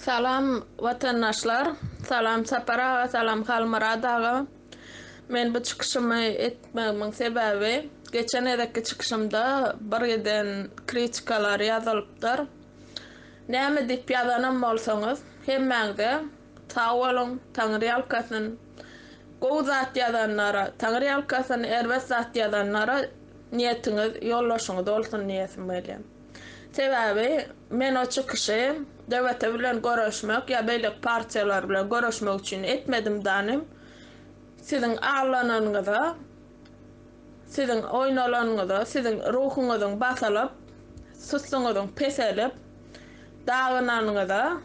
Salam vatandaşlar, salam Sapara, salam Halmara dağı. Men bu çıkışımı etmemin sebebi, geçen edeki çıkışımda bir giden kritikalar yazılıptır. Näme dip yazanan bolsaňyz, hemmäňde sag bolun, Taňry ýalkasyn, gowy zat yazanlara, Taňry ýalkasyn erbet zat yazanlara niýetiňiz, ýollaşyňyz bolsun diýesim gelýär. Sebebi men o çıkışı devlete bilen görüşmek ya beýle partiýalar bilen görüşmek üçin etmedim danym. Sizin ağlananyňyza, sizin oýnalanyňyza, sizin ruhuňyzyň basalyp, sussuňyzyň peselip, daganyňyza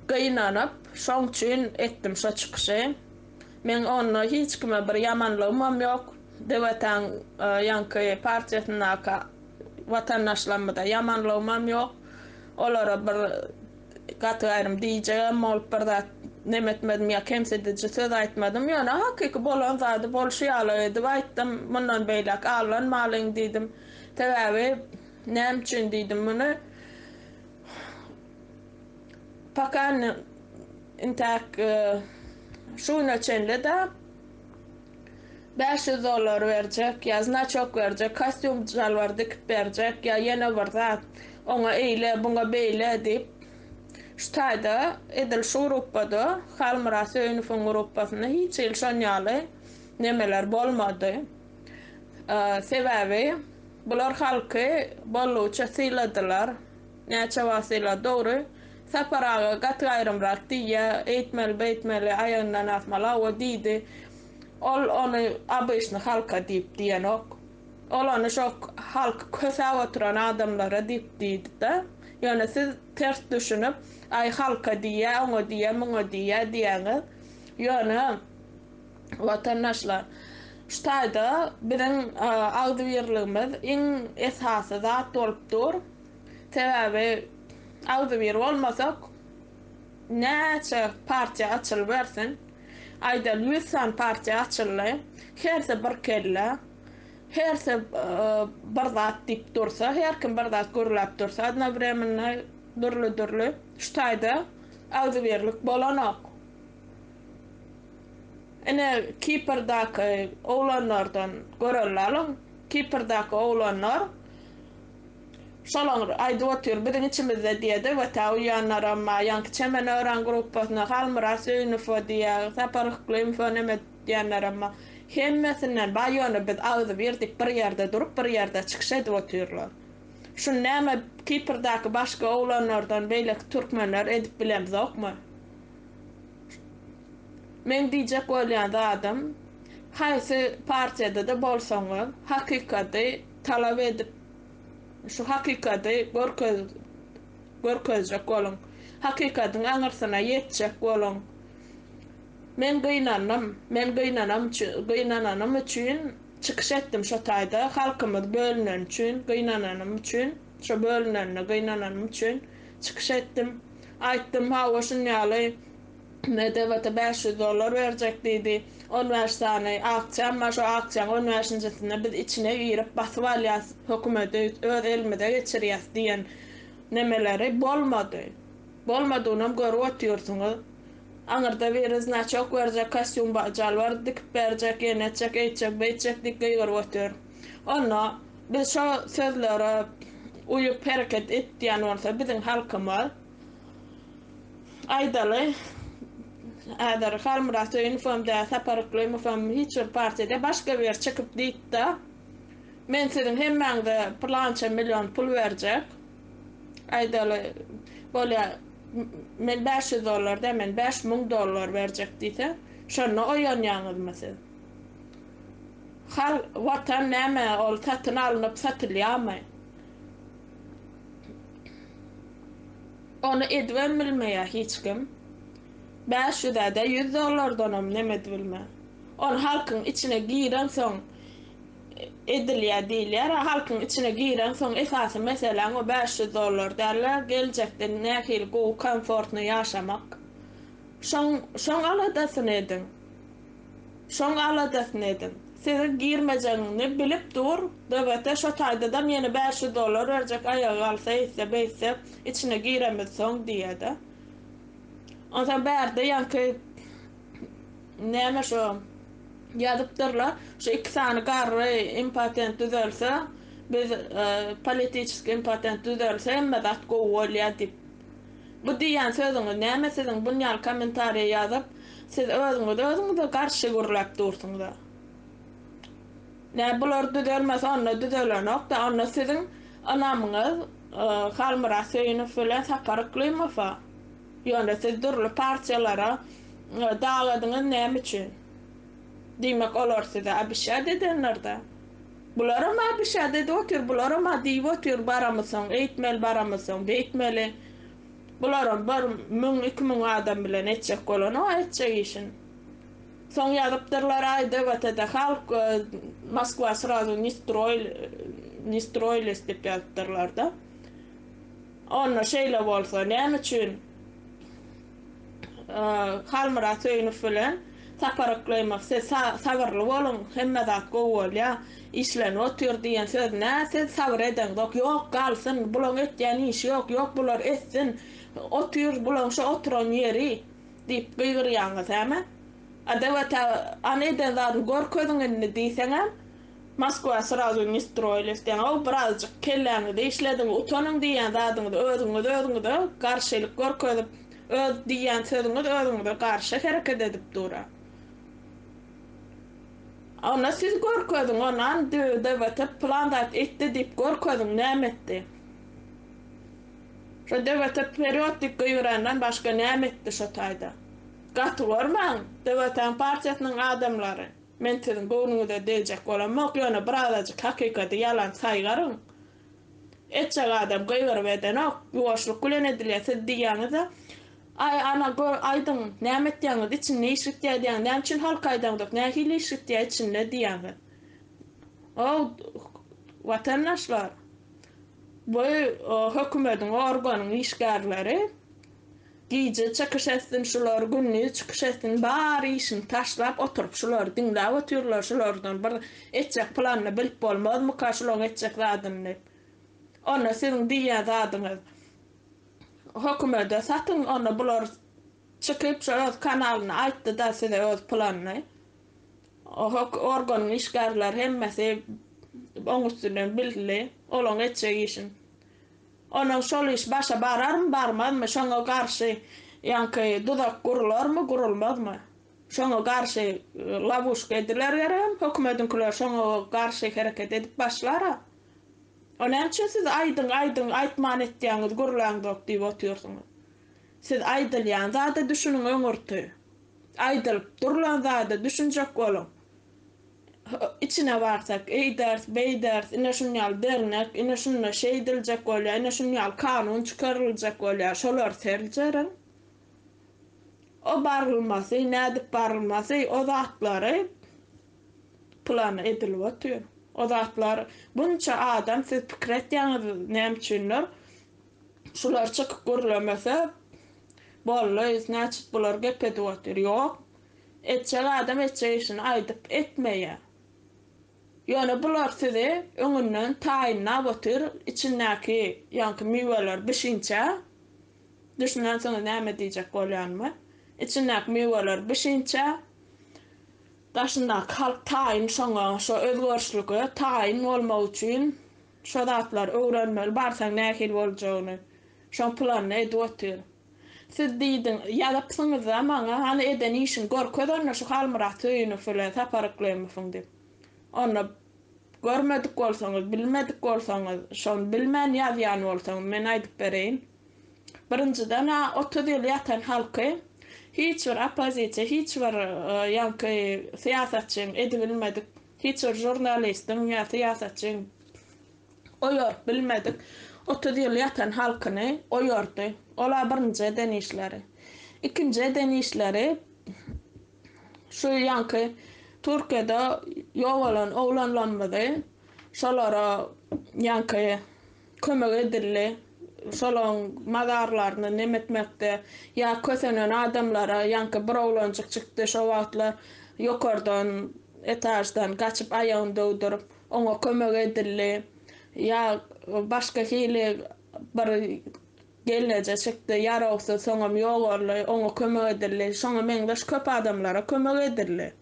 gynanyp, şoň üçin etdim şo çıkışı. Men onu hiç kime bir yamanlygym ýok. Devletin ýanky partiýasyna vatandaşlarymda yamanlygym ýok. Olara bir gaty aýrym diýjegem bolup bir zat nemetmedim ýa kemsedici söz aýtmadym. Ýöne hakyky bolan zady bolşýaly edip aýtdym. Mundan beýlek aglanmalyň diýdim. Sebäbi näme üçin diýdim muny? Pakan intak şuna çenle de $500 verecek, ya znaçok verecek, kostyum jalvar dikip verecek, ya yine bir zat ona eyle, buna beyle deyip şutayda edil şu gruppada, Halmara Söýünüfün gruppasyna hiç ilşonýaly nemeler bolmady. Sebebi bular halky bolluça syladylar. Näçe wasyla dogry. Saparaga gaty aýrymrak diýe, eýtmeli, aýandan asmala o diýdi. Ol onu abyşny halka diýip diýen ok. Ol onu şok halk kösäp oturan adamlara diýip diýdi-de. Ýöne siz ters düşünüp, ay halka diýe, oňa diýe, muňa diýe diýeňiz. Ýöne vatandaşlar, şutaýda biziň agdybirligimiz iň esasy zat bolupdyr. Sebebi agdybyr bolmasak, näçe partiýa açylyp bersin, aýda 100 san partiýa açyly, herse bir kelle, herse bir zat diýip dursa, her kim bir zat gürläp dursa, adna biremine dürlü, şutaýda agdybirlik bolanok. Ene Kiperdaky oglanlardan görelläň, Kiperdaky oglanlar şolar aýdyp otur, biziň içimizde diýdi, we taw ýanlarama, ýanky çemen öwren gruppasyna Halmara Söýünüfü diýär, Saparykly info diýenlerama hemmesinden baýony biz agdy berdik, bir ýerde durup, bir ýerde çykyş edip oturlar. Şu näme Kiperdaky başga oglanlardan beýle türkmenler edip bilemzokmy? Men diýjek bolýan zadym, haýsy partiýada da bolsaňyz, hakykaty talap edip, şu hakykaty görkezjek bolun. Hakykatyň aňyrsyna ýetjek bolun. Men gynananym üçin çykyş etdim şo taýda, halkymyz bölünen üçin, gynananym üçin, şo bölünenne gynananym üçin çykyş etdim. Aýtdym, ha oşunýaly medewete $500 verecek diýdi. Üniversitany akçam, şo akçam üniversitetine biz içine girip basyp alýas, hökümeti öz elimizde geçirýäs diýen nemeleri bolmady. Bolmadynam görüp oturýarsyňyz. Aňyrda beriz naçok verecek, kostyum jalvar dikip berjek, ýeneçek, eýtjek, beýtjek diýip görüp otur. Onda biz şo sözlere uýup hereket etdiýän bolsa biziň halkymyz aýdaly Äder Halmara Söýünüfümde, Saparykly hiç bir partiýada başga bir çykyp diýdi-de, men siziň hemmäňize plança million pul berjek. Aýdaly bolýa men $500 demen $5.000 berjek diýse, şonu oýanýaňyzmy siz? Watan näme ol satyn alynıp satylýarmy? Onu edibem bilmeýär hiç kim. $500'da $100'dan nemet bilme. On halkın içine giren son edilýär diýilýär. Halkın içine giren son esasy meselen o $500 derler, gelecekde nähil gowy komfortny ýaşamak. Şoň aladasyn edin. Senin girmeceğini bilip dur. Devlete şu tayda meni $5 verecek ayağı alsa ise beyse içine giremezsin diye de. Ondan berde yankı neme şu yazıptırlar. Şu iki tane garı impatent düzelse biz politik impatent düzelse emmedat kovulya dip. Bu diyen sözünü neme sizin bunyal komentariye yazıp siz özünüzü karşı gurlap dursunuz. Ne bular düzelmez, anna düzelen nokta, anna sizin anamınız halmıra söyünü filan saparıklıyım fa. Yani siz durlu parçalara dağladınız ne için? Demek olur size abişa dedenler de. Bulara ma abişa dedi otur, bulara ma div otur baramısın, eğitmel baramısın, eğitmeli. Bulara bir 1000-2000 adam bilen etçek olan o etçek işin. Son yazıptırlar ay devlete de halk Moskva sразу не строились деп yazıptırlar da. Onu şeyle olsa ne için halmıra söyünü filan saparıklaymak savarlı olun hemmedat govol ya işlen otur diyen söz ne siz sabır eden yok kalsın bulan etken iş yok bular etsin otur bulan şu oturan yeri deyip gıyır yalnız hemen. Adevata aniden zaten gorkodun önüne diysene Moskva sразу не строились diyen o birazcık kellerini de işledin utanın diyen zaten özünü de karşılık gorkodup öz diyen sözünü de karşı hareket edip dura. Ona siz gorkodun onan devata plandat etti deyip gorkodun nemetti. Şu devata periyodik gıyırından başka nemetti şu tayda. Gatılorman, devletin partiyasının adamları. Men sizin gonuňyzda dejek bolanmak ýöne birazajyk hakykati yalan saýgaryn. Etçek adam gyýyr beden ok, ýuwaşlyk bilen edilýär siz diýäňizde. Ay ana aýdyň, näme etdiňiz, içinde işlik diýýän, näme üçin halk aýdyňyz, näme işlik diýýär içinde diýýäňiz. O watandaşlar, bu hökümetiň organyň işgärleri giyce çıkış etsin şular günlüğü çıkış etsin bari işin taşlap oturup şular dinlap otururlar şulardan bir etçek planını bilip bolmaz mı kaşılon etçek zadını ona sizin diýen zadınız hökümete satın ona bular çıkıp şu öz kanalını aýtdy da size öz planını o organın işgärler hemmesi oňustyny bildi olon etçek işin. Onun şol iş başa barar mı barmaz mı? Şoňa garşy ýanky dudak gurulur mu gurulmaz mı? Şoňa garşy lavuşka ediler ýerem, hökümetiňkiler şoňa garşy hereket edip başlara. Onuň üçin siz aýdyň aýtman etdiňiz gurulaňdyk diýip oturýarsyňyz. Siz aýdylýan zada düşünüň öňürtü. Aýdylyp durulan zada düşünjek bolun. İçine varsak, ey ders, bey ders, ine şunyal dernek, ine şunla şey dilecek olya, ine şunyal kanun çıkarılacak olya, şolar sereceğim. O barılması, nädip barılması, o zatları planı edilip otuyor. O zatlar, bunca adam siz pikir etdiňiz näme üçindir? Şular çıkıp gürlemese, bolly, näçit bular gep edip otur, ýok. Etçek adam etçek işini aýdyp etmeýär. Yani bular sizi öňünden taýynlap otur, içindäki ýanky meweler bişinçe, düşünen soňra näme diýjek bolýarmy? İçindäki meweler bişinçe, daşyndaky halk taýyn şoňa, şo özgörçlüge taýyn bolmak üçin şo zatlar öwrenmeli, barsaň nähil boljagyny, şo plany edip otur. Siz diýdiň, ýalypsyňyz maňa, hani eden işin gorködürnä şu halmyra söýüni filan taparyklaymasyň diýip. Onu görmedik bolsaňyz, bilmedik bolsaňyz, şonu bilmän ýazýan bolsaňyz men aýdyp bereýin. Birinciden 30 ýyl ýatan halky hiç bir opozisiýa, hiç bir ýanky siýasatçy edilmedik, hiç bir jurnalistim ýa siýasatçy oýar bilmedik. 30 ýyl ýatan halkyny oýardy. Ola birinji eden işleri. Ikinji eden işleri şu ýanky Türkiýede ýowalan oglanlanmady. Şolara ýanky kömek edildi. Şolaň mazarlaryny nemetmekde ýa kösenen adamlara ýanky bir oglanjyk çykdy şo wagtlar ýokardan etajdan kaçıp ayağını dövdürüp ona kömek edildi. Ya başka hile bir gelince çıktı yara olsa sonra yol oldu ona kömek edildi. Sonra mendeş köp adamlara kömek edildi.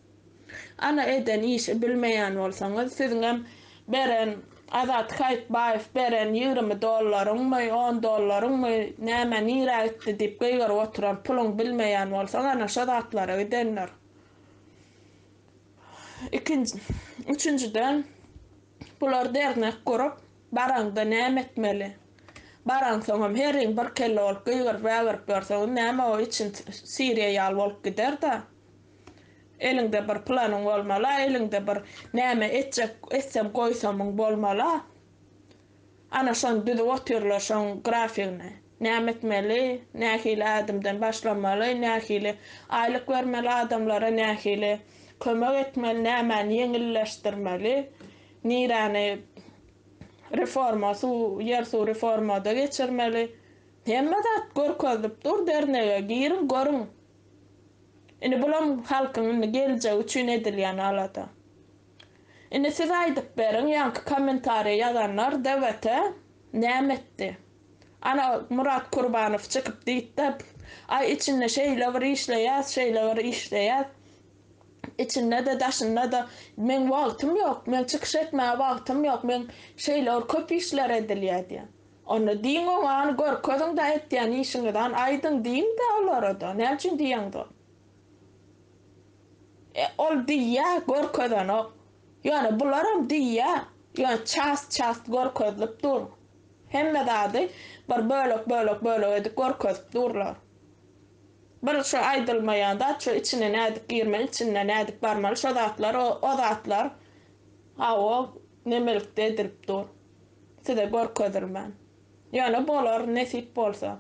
Ana eden işi bilmeyen olsanız sizin hem beren Azat Kayıtbayev beren $20 mı $10 mı näme nire etti dip gıyır oturan pulun bilmeyen olsan ana şadatlara edenler. Üçüncüden bular dernek kurup baranda näme etmeli. Baran soňam herin bir kelle olup gıyır vägir görseň näme o için Siriýa ýal bolup gider da. Elinde bir planın olmalı, elinde bir näme etsem goýsam bolmaly. Ana şon düzü oturlar şon grafikine. Näme etmeli, nähili adamdan başlamaly, nähili aylyk bermeli adamlara, nähili kömek etmeli, nämäni ýeňilleşdirmeli. Nirani reforma, yer su reformada geçirmeli. Hemme zat görkezip dur dernege girin görün. Ini bulam halkın geljegi üçin edilýän alada. Ini siz aýdyp berin, ýanky komentary ýazanlar dewlete näme etdi? Ana Murat Kurbanow çykyp diýdi, ay içinde şeýle bir işleýär. İçinde de daşında da men wagtym ýok, men çykyş etmäge wagtym ýok, men şeýle köp işler edilýär diýen. Onu diýin oňa görkezin da etdiýän işiňizden aýdyn diýin de olara da. Näme üçin diýeňdi? Ol diýä görkezden ok. Ýani bularam diýä, ýani çast görkezlip dur. Hemme zady bir bölek edip görkezip durlar. Bir şu aýdylmaýanda şu içine nädip girmeli, içine nädip barmaly, şu zatlar, o zatlar o nemelikde edilip dur. Size görkezdirmen. Ýani bolar nesip bolsa.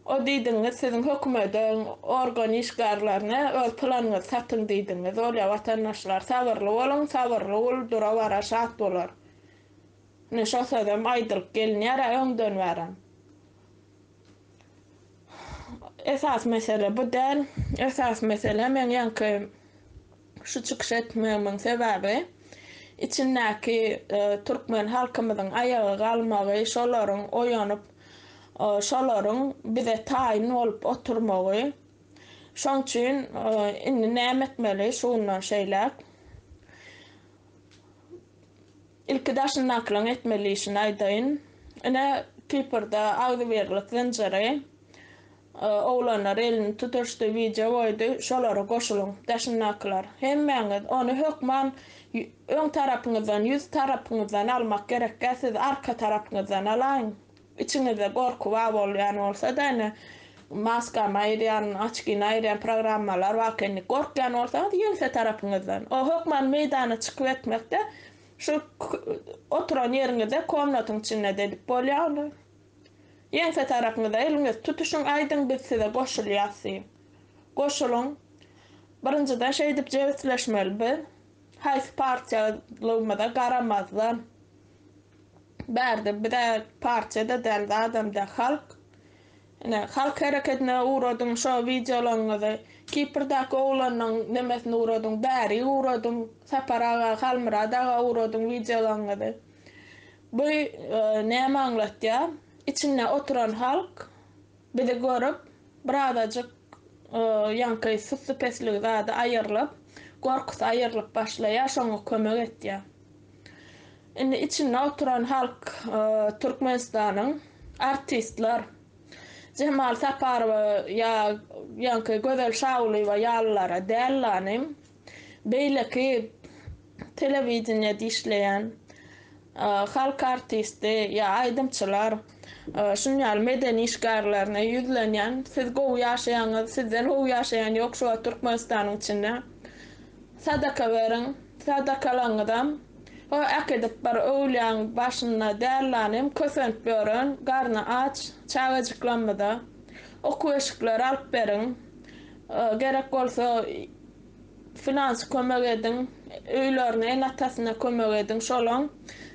O diýdiňiz sizin hökümetiň organ işgärlerini öz planyňyzy satyn diýdiňiz. Olýa watandaşlar sabyrly bolun, sabyrly bolup dura bara şat bolar. Ne şo sözüm aýdylyp gelýär, öňden berem. Esas mesele bu däl. Esas mesele men ýanky şu çykyş etmegiň sebebi içindäki türkmen halkymyzyň ayagy galmagy, şolaryň oýanyp şolaryň bize taýin bolup oturmagy. Şoň üçin indi näme etmeli şundan şeýler. İlki daşynaklaň etmeli işini aýdyn. Ine Kiprda agdyberlik zenjiri oğlanlar elini tutuşdu video koydu, şolara koşulun, daşynaklar. Hemmeňiz onu hökman öň tarapyňyzdan, yüz tarapyňyzdan almak gerek. Siz arka tarapyňyzdan alaýyn. İçiňizde gorku bolýan bolsa da maska aýryan, açgyn aýryan programmalar wakenlik gorkýan bolsa ýeňse tarapyňyzdan. O hökman meýdana çykyp etmekde şu oturan ýeriňizde komnatyň içinde edip bolýar. Ýeňse tarapyňyzda eliňiz tutuşyň aýdyn biz size goşulýasy. Goşulun. Birinciden şey edip jebitleşmeli bir. Haýsy partiýalygymyza garamazdan. Bärde bir de partiýada däl adamda halk. Halk hereketine uğradyň şo videolaryňyzy, Kiprdaky oğlanyň nemesine uğradyň, bäri uğradyň, Saparaga, Halmyradaga uğradyň videolaryňyzy. Bu näme aňlatýar? İçinde oturan halk bizi görüp birazajyk ýanky susupeslik zady aýrylyp, gorkusy aýrylyp başlaýar, şoňa kömek etýär. Indi içinde oturan halk Türkmenistanyň artistler Cemal Saparow ýanky Gözel Şagulywa ýallara dällanym beýleki telewizionyada işleýän halk artisti ýa aýdymçylar şunýal medeni işgärlerine ýüzlenýän, siz gowy ýaşaýaňyz, sizden gowy ýaşaýan ýok şu Türkmenistanyň içinde. Sadaka berin, sadakalaňyzam. O akydip bar öwlýän başyna dällanym, kösent beren, garny aç, çagajyklanmada. Oku eşikler alyp berin. Gerek bolsa finans kömek edin, öýlerine, enatasyna kömek edin şolaň.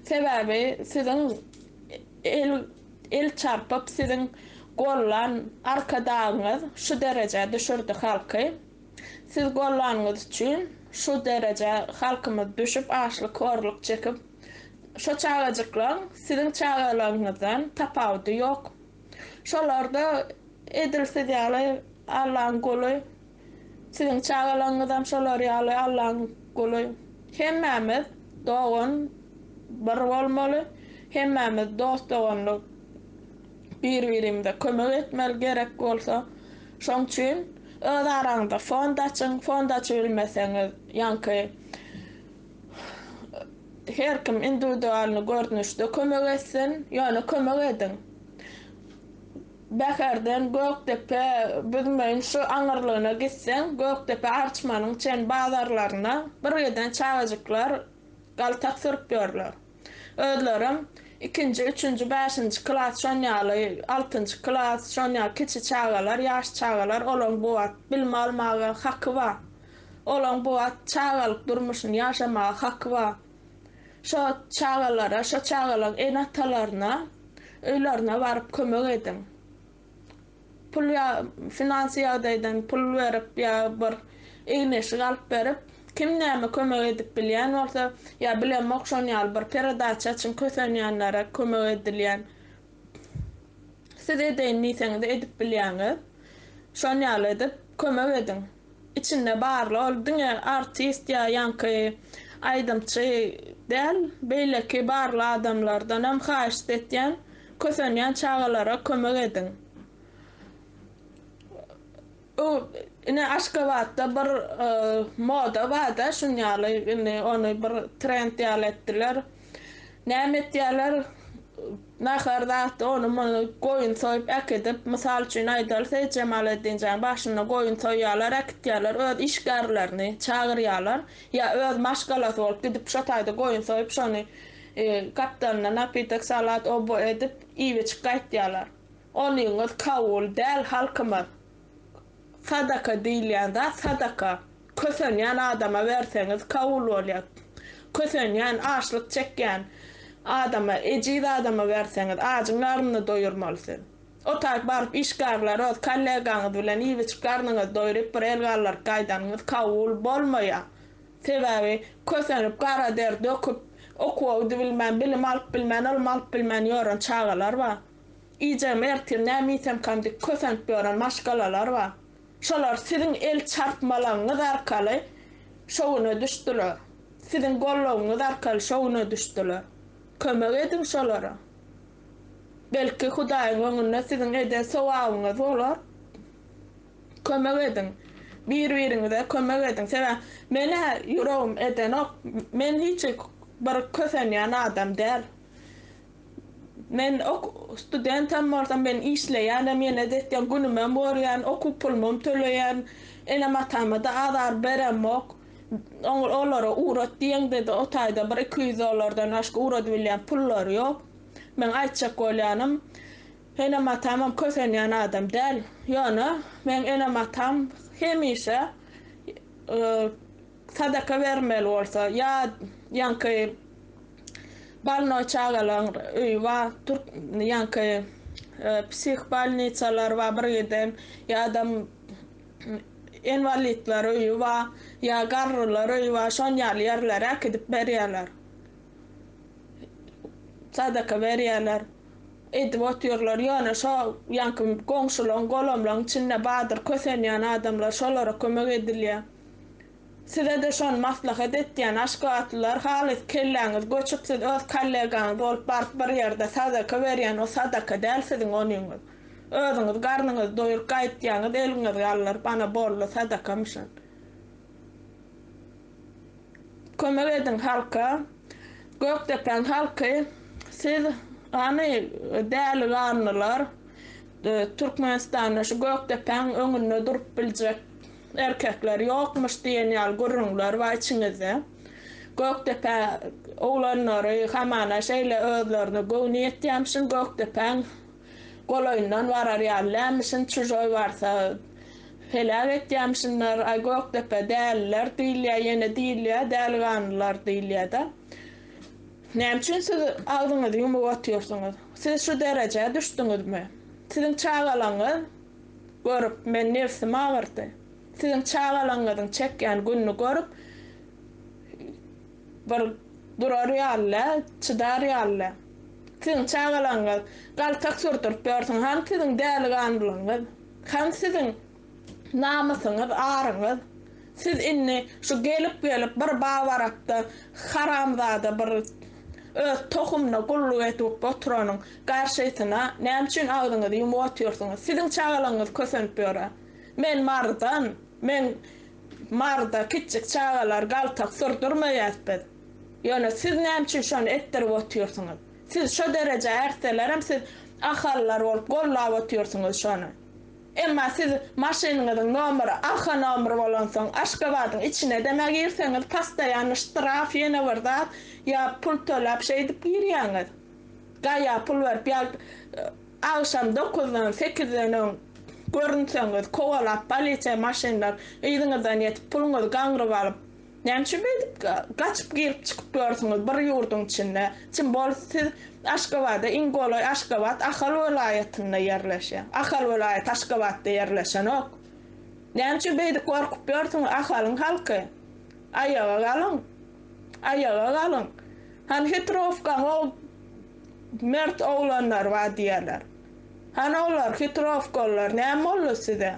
Sebebi sizin el çarpıp sizin gollan arkadaňyz şu derejede düşürdi halky. Siz gollarınız için şu derece halkımız düşüp açlık, horluk çekip şu çağacıklar sizin çağalarınızdan tapavdı yok. Şolarda edilse diýeli Allah'ın golu sizin çağalarınızdan şolar ýaly Allah'ın golu. Hemmemiz doğun bir bolmaly. Hemmemiz dost doganlyk bir-birimde kömek etmeli gerek bolsa. Şoň üçin öz araňyzda fonda bilmeseňiz, ýanky her kim individualny görnüşde kömek etsin, ýöne kömek edin. Bäherden Göktepe bilmeýin şu aňyrlygyna gitsen, Göktepe arçmanyň çen bazarlaryna birgeden çağajyklar galtak sürüp berler. Özlerim 2-nji, 3-nji, 5-nji klas şonýaly, 6-njy klas şonýaly kiçi çağalar, ýaş çağalar olaň bu wagt bilme almaga haky bar. Olaň bu wagt çağalyk durmuşyny ýaşamaga haky bar. Şo çağalara, şo çağalaryň enatalaryna, öýlerine baryp kömek edin. Pul ýa finansiýa ýagdaýdan pul berip ýa bir egneşik alyp berip kim näme kömek edip bilýän bolsa ýa bilenmek şonýaly bir peradaça üçin kösenýänlere kömek edilýän. Siz edeýin niýseňiz edip bilýäňiz, şonýaly edip kömek edin. İçinde barly ol diňe artist ýa ýanky aýdymçy däl, beýleki barly adamlardan hem haýyş etýän kösenýän çağalara kömek edin. O ine Aşgabatda bir moda var da şunyaly ine onu bir trend ýaly etdiler. Näme etdiler? Naharda onu goýun soýup ekidip, mysal üçin aýdylsa Jemaleddin Jan başyna goýun soýýarlar, ekitýärler, öz işgärlerini çağırýarlar, ýa öz maşgalasy bolup gidip şo taýda goýun soýup şonu kapdanna napitek salat obo edip iýe çykaýtýarlar. Onyňyz kabul däl halkymyz. Sadaka diýilýär da, sadaka. Kösenýän adama berseňiz kabul bolýar. Kösenýän açlyk çekýän adama, ejid adama berseňiz ajyň garnyny doýurmalysyn. O taýp baryp işgärler öz kollegaňyz bilen iýe garnyňyzy doýuryp bir el gallar gaýdanyňyz kabul bolmaýar. Sebebi kösenip gara der döküp okuwdy bilmän, bilim alyp bilmän, ilm alyp bilmän ýören çağalar bar. Iýje mertir näme kamdy kösenip ýören maşgalalar bar. Şolar sizin el çarpmalaryňyz arkaly şowuna düşdiler. Sizin gollaryňyz arkaly şowuna düşdiler. Kömek edin şolara. Belki Hudaýyň öňünde sizin eden sowabyňyz bolar. Kömek edin. Bir-biriňize kömek edin. Sebäp mene ýüregim eden ok, men hiç bir kösenýän adam däl. Men studentam bolsam men işleýän, men edetýän günüme borýan, okup pulmum töleýän, ene matamada azar beremok. Onlara uğrat diýende de o taýda bir 200 dollardan aşky uğrat bilýän pullar ýok. Men aýtjak bolýanym, ene matamam kösenýän adam däl. Ýöne men ene matam hemişe sadaka bermeli bolsa, ýa ýanky balno çağalan öý var, ýanky psih balnitsalar var birgeden, ýa-da invalidler öýü var, ýa garrylar öýü var, şonýaly ýerlere gidip berýärler. Sadaka berýärler. Edip otyrlar, ýöne şo ýanky goňşularyň, golamlaryň içinde badyr kösenýän adamlar şolara kömek edilýär. Size de şon maslahat etýän Aşgabatlylar halis kelläňiz göçüp siz öz kollegaňyz bolup baryp bir ýerde sadaka berýän, o sadaka däl siziň onyňyz. Özüňiz garnyňyzy doýurup gaýtýaňyz eliňizge allar, bana bolly sadakamyşyn. Kömek edin halka. Göktepeň halky, siz any däl garnylar Türkmenistanda şu Göktepeň öňünde durup biljek erkekler yokmuş diýen ýaly gurrunlar var içiňizde. Göktepe oglanlary hamana şeýle özlerini göwni etýärmişin, Göktepeň golaýyndan barar ýalymişin, çujoy barsa helak etýärmişinler, ay Göktepe däller diýilýär, ýene diýilýär, däl ganlar diýilýär da. Näme üçin siz agdyňyzy ýumyp otyrsyňyz? Siz şu derejeye düşdiňizmi? Siziň çağalaňyz görüp men nefsim agyrdy. Sizin çağalaňyzyň çekýän günni görüp bir durar ýaly, çydar ýaly. Sizin çağalaňyz galtak sürtüp bersiň, hem sizin däli gandylyňyz, hem sizin namusyňyz, aryňyz. Siz inni şu gelip bir bawarakda haramzada bir öz tohumna gulluk etip oturanyň garşysyna näme üçin agdyňyzy ýumap oturýarsyňyz? Sizin çağalaňyz kösenip ýöre. Men marda kiçik çağalar galtak sürtürmeýärdi. Ýöne siz näme üçin şonu etdirip oturýarsyňyz? Siz şu derece ertelerem siz ahallar bolup gollap oturýarsyňyz şonu. Emma siz maşynyňyzyň nomeri aha nomeri bolansoň Aşgabatyň içine demek girseňiz pastaýan ştraf ýene birda ýa pul töläp şey edip girýäňiz. Gaýa pul berip akşam 9-dan 8-den görünseňiz kowalap balýça maşynlar ýygyňyzdan ýetip puluňyzy gaňryp alyp näme üçin edip gaçyp girip çykyp ýörsiňiz bir ýurdun içinde. Çim bol siz Aşgabatda Ingoloy Aşgabat Ahal welaýatyna ýerleşýär. Ahal welaýaty Aşgabatda ýerleşen ok. Näme üçin beýdik gorkup ýörsiňiz ahalyň halky? Ayağa galyň. Han Hitrovka o mert oglanlar wa diýerler. Han olar Hitrovkalar näme boldy size?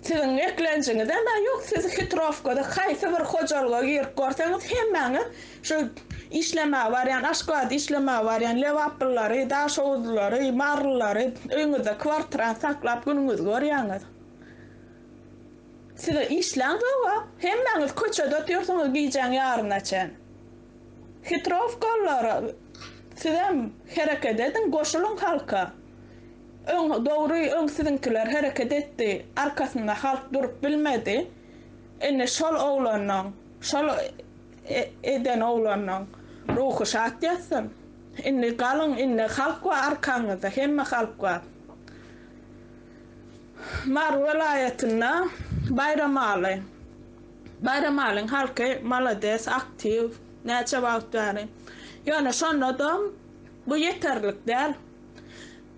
Sizin eklençiňiz ama ýok, siz Hitrovkada haýsy bir hojalyga girip görseňiz hemmäňiz şu işleme barýan, Aşgabat işleme barýan lewapyllary, daşowdulary, marlary öňüňizde kwartiran saklap günüňiz görýäňiz. Siz işleň gowa, hemmäňiz köçede oturýarsyňyz giýjäň ýarynaçan. Hitrovkalar sizem hereket edin, goşulun halka. Doğru sizinkiler hareket etti. Arkasında halk durup bilmedi. Enne şol oğlanın, şol eden oğlanın ruhu şahat yatsın. Enne kalın, enne halk var arkanızda, hemme halk var. Mar velayetine Bayramalın halkı malades, aktif, neçe vaktları. Yani sonra da bu yeterlik değil.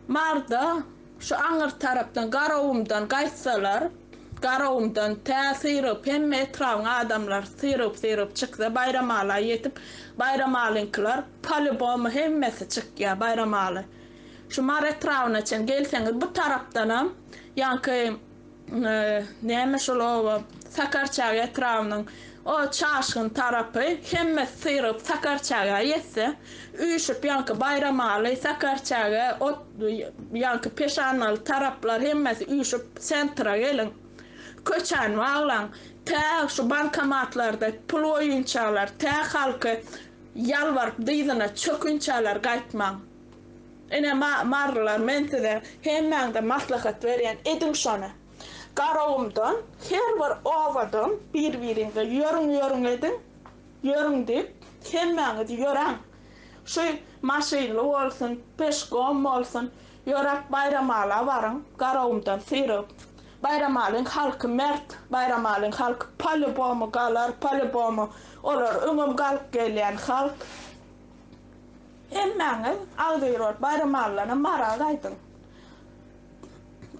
Marda şu aňyr tarapdan garawumdan gaýtsalar, garawumdan täsirip hem etrawyna adamlar syrıp çyksa bayramaly ýetip bayramalyňkylar polybomy hemmesi çykýar bayramaly. Şu mar etrawyna çen gelseňiz bu tarapdanam ýanky näme şol Sakarçağa etrawynyň o çaşgın tarapy hemme syrıp Sakarçağa ýetse üýşüp ýanky bayramaly Sakarçağa o ýanky peşanaly taraplar hemmesi üýşüp sentra gelin. Köçän waglan tä şu bankomatlarda pul oýunçalar tä halky ýalvaryp dyzyna çökünçalar gaýtmaň. Ene marlar mentide hemmäňde maslahat berýän edin şonu. Garawumdan her bir owadan bir-biriňe ýörüň edin. Ýörüň dip hemmäňiz ýöräň. Şu maşyny bolsun, peşgom bolsun, ýörek bayramaly baraň, garawumdan syryp. Bayramalyň halky mert, bayramalyň halky polybomy galar, polybomy olar öňüm galyp gelýän halk. Hemmäňiz agdyror bayramalyna marag aýdyň.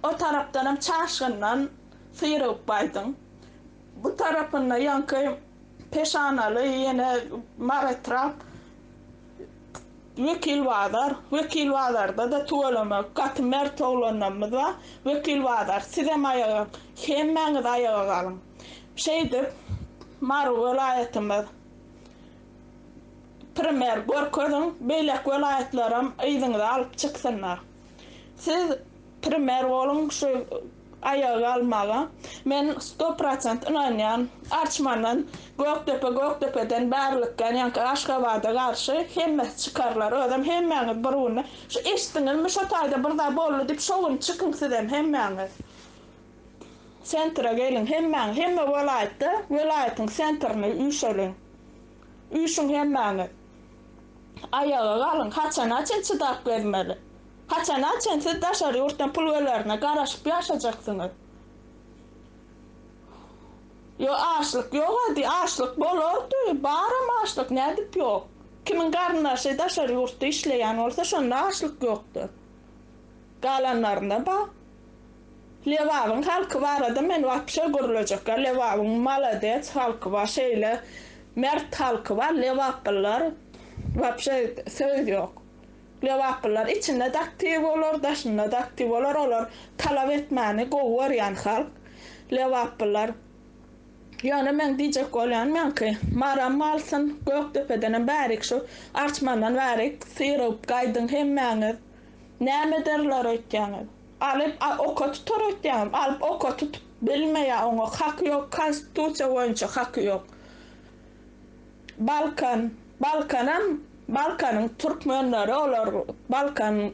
O tarapdan çaşgyndan syryp baýdyň. Bu tarapynda ýanky peşanaly ýene maretrap Vekil Vadarda da tuğalama kat mert oğlanlarımız var. Vekil Vadar sizem ayağa, hemmäňiz ayağa kalın. Şeydi, Maru velayetimiz primer görkezin, beylek velayetlerim ýygyňyzy alyp çyksınlar. Siz primer bolun şu ayağa almaga. Men 100% inanýan Arçmandan Göktepe'den bärlikden ýanky Aşgabat'a garşy hemmesi çykarlar. Özüm hemmäňiz birini şu eşdiňizmi şu taýda birda boldy dip şogun çykyň sizem hemmäňiz. Sentra gelin hemme welaýatyň sentrine üýşeliň. Üýşüň hemmäňiz. Ayağa kalın, haçan çydap gelmeli. Haçan siz daşary ýurtdan pul welerine garaşyp ýaşajaksynız. Yo açlyk ýok edi, açlyk bolady, baram açlyk nädip ýok. Kimin garna şey daşary ýurtda işleýän bolsa şonda açlyk ýokdur. Galanlarynda bak. Levav'ın halkı var adı men vapşa gurulacak. Levav'ın maladet halkı var şeyle mert halkı var. Levaplılar vapşa söz yok. Levaplılar içinde de aktif olur, dışında da aktif olur. Olur talep etmeni govur yan halk. Levaplılar yani men diyecek olan men ki maram malsın Göktepe'den bärik şu arçmandan bärik sıyırıp gaydın hemmeniz näme derler ötýäňiz alıp okutup ötýäňiz alıp okutup bilmeýär oňa hak ýok, konstitusiýa boýunça hak ýok. Balkanyň türkmenleri olar Balkan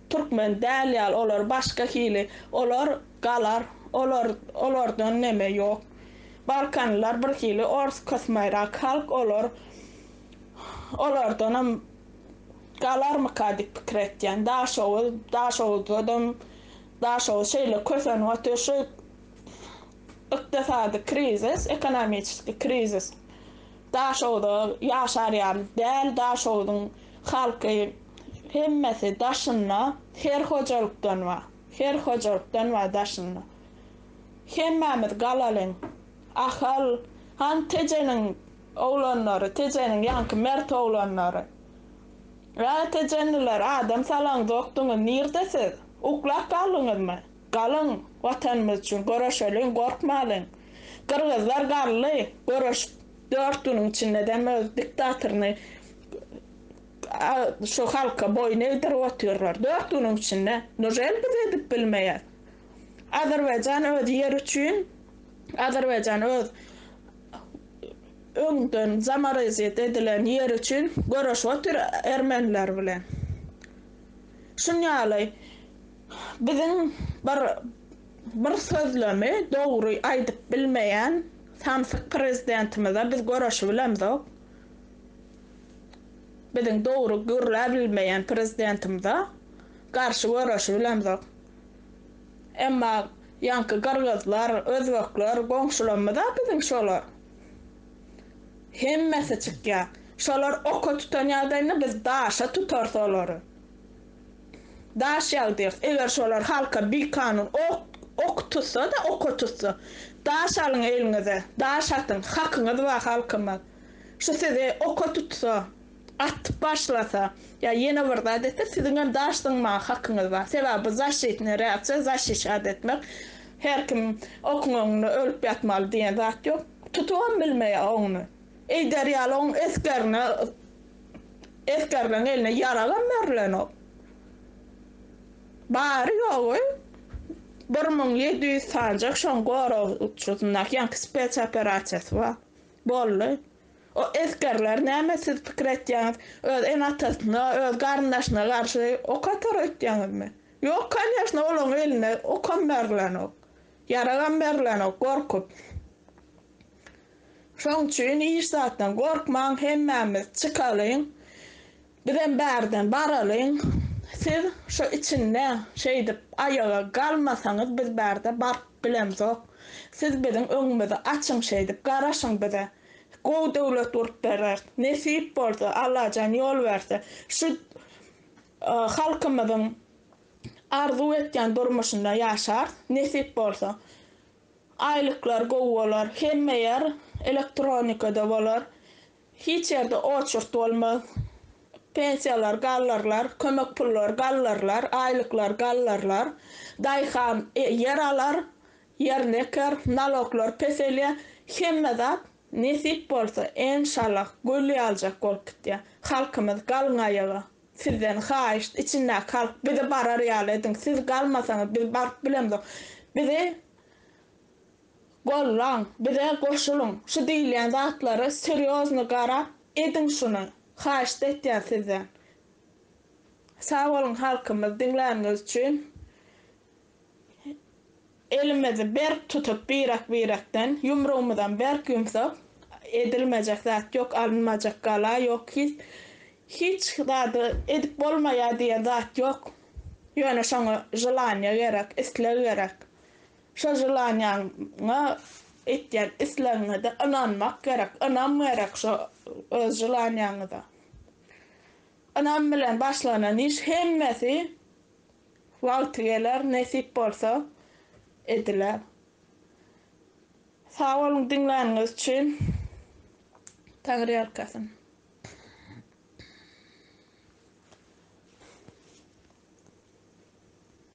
türkmen däl olar başga hili olar galar olardan näme ýok. Balkanlılar bir hili ors kosmayrak halk olur. Olardan galar mı kadik pikretyen. Daşoğu şeyle kösen vatışı iktisadi krizis, ekonomik krizis. Daşoğuda yaşar yani del daşoğudun halkı hemmesi daşınna her hocalıktan var. Her hocalıktan var daşınna. Hemmemiz galalın. Ahal han tecenin oğlanları, tecenin yankı mert oğlanları. Ya teceniler adam salan doktunun nirdesiz. Uklak kalınız mı? Kalın vatanımız için görüşelim, korkmalın. Kırgızlar gallı, görüş dörtünün içinde demez diktatörünü şu halka boyun eğdirip oturuyorlar. Dörtünün içinde. Nözel biz edip bilmeyiz. Azerbaycan öz yer için Azerbaycan öz öňden zamarizet edilen yer üçin görüşüp Ermeniler bilen. Şunýaly biziň bir sözlemi dogry aýdyp bilmeýän samsyk prezidentimize biz görüşüp bilemzok. Biziň dogry görüle bilmeýän prezidentimize garşy görüşüp bilemzok. Emma yankı Kırgızlar, Özbekler, goňşularymyza biziň şolar. Hemmesi çykýar. Şolar oka tutan ýagdaýynda biz daşa tutarsa olary. Daş ýagdaýy. Eger şolar halka bir kanun ok tutsa da oka tutsa. Daş alyň eliňize. Daş atın. Hakyňyz bar halkymyz. Şu sizi oka tutsa, atyp başlasa, ya ýene bir zat etse siziň daşdyň ma hakyňyz bar. Sebäbi zaşitni reaksiýa zaşit etmek. Her kim okunyny ölüp ýatmaly diýen zat ýok. Tutuwan bilmeýär oňy. Eýder ýalon eskerden eline yaralan merlenok. Bari ýogy 1700 sancak şoň gora uçuşundak ýanky spes operasiýasy bar. Bolly. O eskerler näme siz pikir etýäňiz? Öz enatasyna, öz garyndaşyna garşy okatar etýäňizmi? Ýok, kanyýaşna olaň eline okan merlenok. Yaralan merlenok gorkup. Şoň üçin iş zatdan gorkmaň, hemmemiz çykalyň. Bilen bärden baralyň. Siz şu içinde şeydip ayağa galmasaňyz biz bärde barp bilemzok. Siz biziň öňümizde açyň şeydip garaşyň bize. Gow döwlet urup berer. Nesip bolsa Allahan ýol berse. Şu halkymyzyň arzu etýän durmuşynda ýaşar. Nesip bolsa. Aýlyklar gow bolar, hemme ýer elektronikada bolar. Hiç ýerde oçurt bolmaz. Pensiyalar gallarlar, kömek pullar gallarlar, aýlyklar gallarlar. Daýhan yer alar, ýerneker, naloglar peselýär. Hemme zat nesip bolsa inşallah gölli aljak bolup gitýär. Halkymyz galyn ayaga. Sizden haýyş içinde halk bizi barar ýaly ediň. Siz galmasaňyz biz barp bilemzok. Bizi gollan, bize goşulun. Şu diýilýän zatlary seriozny garap edin şunu. Haýyş etýär sizden. Sag bolun halkymyz dinläňiz üçin. Elimizi berk tutup birak-birakdan, yumrugymyzdan berk yumsap edilmejek zat ýok, alınmajak gala ýok, hiç zady edip bolmaýar diýen zat ýok. Ýöne şoňa jylanya gerek, isleg gerek. Şo jylanyňa etýän islegiňe de inanmak gerek, inanmaýarak şo öz jylanyňyza. Anam bilen başlanan iş hemmesi wagty geler, nesip bolsa ediler. Sağ olun dinleyeniniz için. Tanrı arkasın.